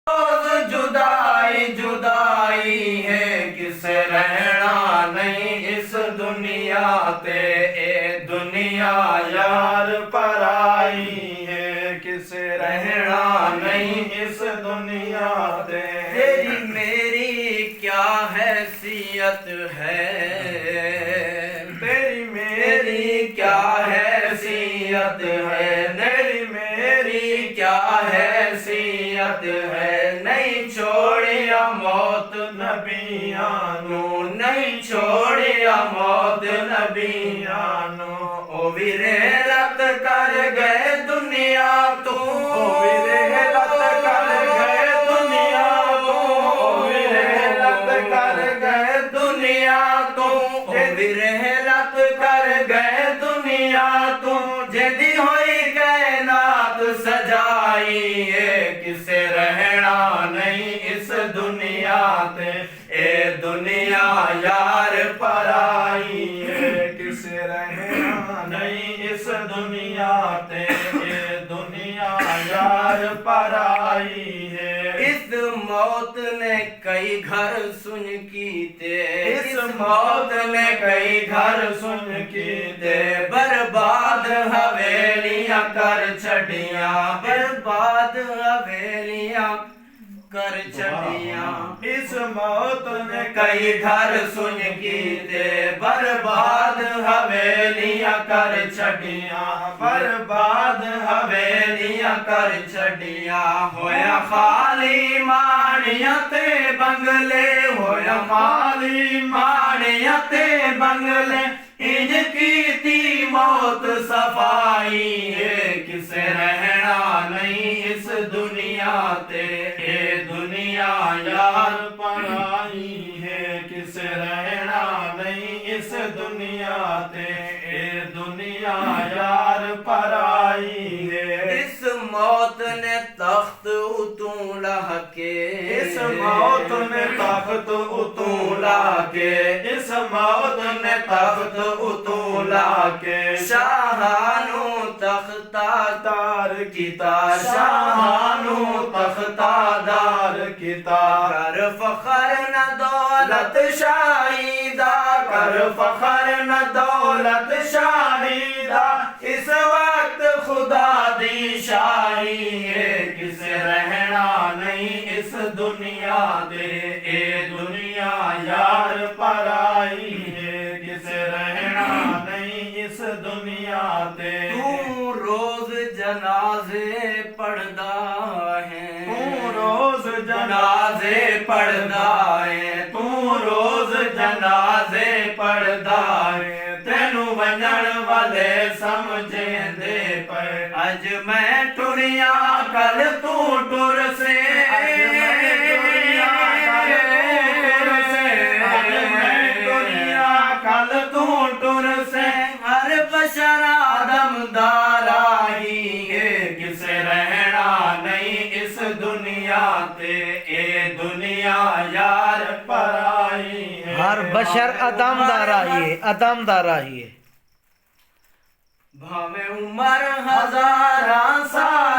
रोज जुदाई जुदाई है, किसे रहना नहीं इस दुनिया ते। ए दुनिया यार पराई है, किसे रहना नहीं इस दुनिया ते। तेरी मेरी क्या हैसियत है, तेरी मेरी क्या हैसियत है, तेरी मेरी क्या हैसियत है। नहीं छोड़िया मौत नबियानू, नहीं छोड़िया मौत नबियानू। ओ वीरे रत कर गए दुनिया तू, ओ वीरे रत कर गए दुनिया तू, ओ वीरे रत कर गए दुनिया तू, ओ वीरे रत कर गए दुनिया तू। जेदी होई कायनात सजाई है, किसे रहना नहीं इस दुनिया ते। ए दुनिया यार पराई है, किसे रहना नहीं इस दुनिया ते। ए दुनिया यार पराई है। इस मौत ने कई घर सुन की ते, इस मौत ने कई घर सुन की ते। बर्बाद हवेलियां कर छड़ियां, बर्बाद हवेलियां कर छड़ियां। इस मौत ने कई घर सुन की ते, बर्बाद हवेलियां कर छड़ियां, बर्बाद हवेलियां कर छड़ियां। होया खाली माड़ियां ते बंगले, होया खाली माड़ियां ते बंगले। इंज कीती मौत सफाई है, किसे रहना नहीं इस दुनिया ते। ए दुनिया यार पराई है, किसे रहना नहीं इस दुनिया ते। ए दुनिया यार पराई है। इस मौत ने तख्त उतूला के, इस मौत ने तख्त उतूला के, इस मौत ने तख्त उतूला के। शाहानू तख्ता दार किता, शाहानू तख्ता दार किता। कर फखर न दौलत शाहीदा, कर फखर न दौलत शाहीदा। इस वक्त खुदा दी शाही है, किसे रहना नहीं इस दुनिया दे। ए दुनिया यार पराई है, किसे रहना नहीं इस दुनिया ते। तू रोज जनाजे पढ़दा है, तू रोज जनाजे पढ़दा है, तू रोज जनाजे पढ़दा है। तेनू वंजण वाले समझे दे पर, अज मैं टुरिया कल तू टुर से, कल तू टुर से। हर बशर आदमदारा ही है, किसे रहना नहीं इस दुनिया ते। ए दुनिया यार पराई है। हर बशर अदमदारा ही है, अदमदारा ही है। भावे उमर हजारा साल